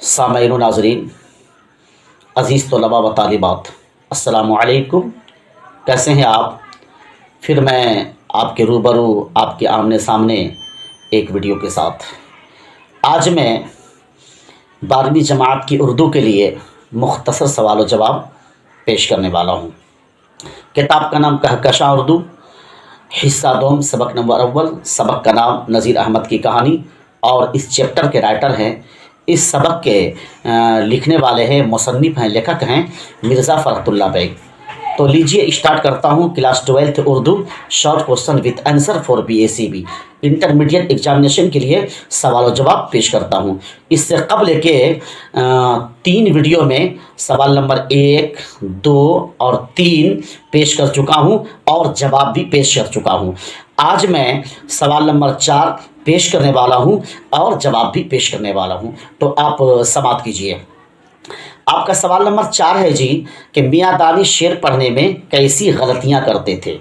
सामईन व नाज़रीन, अज़ीज़ तलबा व तालिबात, अस्सलामु अलैकुम। कैसे हैं आप? फिर मैं आपके रूबरू, आपके आमने सामने एक वीडियो के साथ। आज मैं 12वीं जमात की उर्दू के लिए मुख्तसर सवाल व जवाब पेश करने वाला हूँ। किताब का नाम कहकशां उर्दू, हिस्सा दोम, सबक नंबर अव्वल। सबक का नाम नज़ीर अहमद की कहानी, और इस चैप्टर के राइटर हैं, इस सबक के लिखने वाले हैं, मुसन्निफ़ हैं, लेखक हैं मिर्ज़ा फ़रहतुल्लाह बेग। तो लीजिए स्टार्ट करता हूँ। Class 12th Urdu, short question with answer for BACB intermediate examination के लिए सवाल और जवाब पेश करता हूँ। इससे कबल के 3 वीडियो में सवाल नंबर 1, 2 और 3 पेश कर चुका हूँ और जवाब भी पेश कर चुका हूँ। आज मैं सवाल नंबर 4 पेश करने वाला हूँ और जवाब भी पेश करने वाला हूँ। तो आप समाप्त कीजिए। आपका सवाल नंबर 4 है जी कि मियां दानी शेर पढ़ने में कैसी गलतियां करते थे।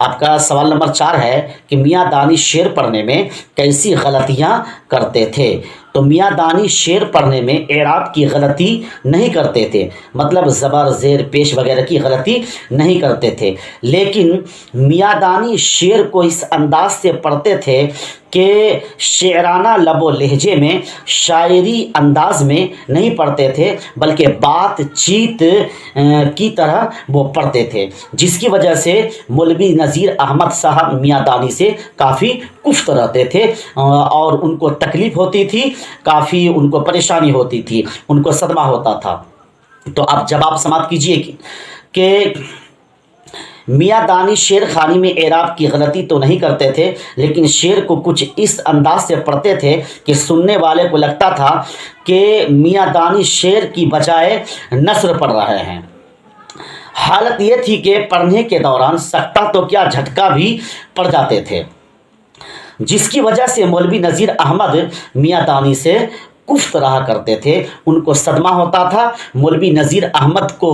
आपका सवाल नंबर 4 है कि मियां दानी शेर पढ़ने में कैसी गलतियां करते थे। तो मियां दानी शेर पढ़ने में एराब की गलती नहीं करते थे, मतलब ज़बर, ज़ेर, पेश वगैरह की गलती नहीं करते थे, लेकिन मियां दानी शेर को इस अंदाज से पढ़ते थे कि शेराना लबो लहजे में, शायरी अंदाज में नहीं पढ़ते थे, बल्कि बातचीत की तरह वो पढ़ते थे, जिसकी वजह से मौलवी नज़ीर अहमद साहब मियां दानी से काफ़ी कुफ्त रहते थे और उनको तकलीफ़ होती थी, काफ़ी उनको परेशानी होती थी, उनको सदमा होता था। तो आप जवाब समाप्त कीजिए कि मियां दानी शेर खानी में एराब की गलती तो नहीं करते थे, लेकिन शेर को कुछ इस अंदाज से पढ़ते थे कि सुनने वाले को लगता था कि मियां दानी शेर की बजाय नस्र पढ़ रहे हैं। हालत ये थी कि पढ़ने के दौरान सकता तो क्या, झटका भी पड़ जाते थे, जिसकी वजह से मौलवी नज़ीर अहमद मियां दानी से कुफ्त रहा करते थे, उनको सदमा होता था, मौलवी नज़ीर अहमद को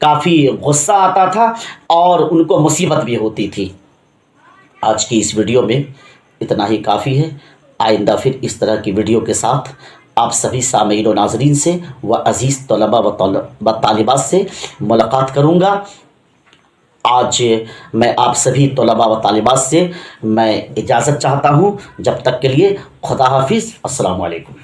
काफ़ी गुस्सा आता था और उनको मुसीबत भी होती थी। आज की इस वीडियो में इतना ही काफ़ी है। आइंदा फिर इस तरह की वीडियो के साथ आप सभी सामईन व नाज़रीन से व अज़ीज़ तलबा व तालिबात से मुलाकात करूँगा। आज मैं आप सभी तलबा व तालिबात से मैं इजाज़त चाहता हूँ। जब तक के लिए खुदा हाफिज़, अस्सलामु अलैकुम।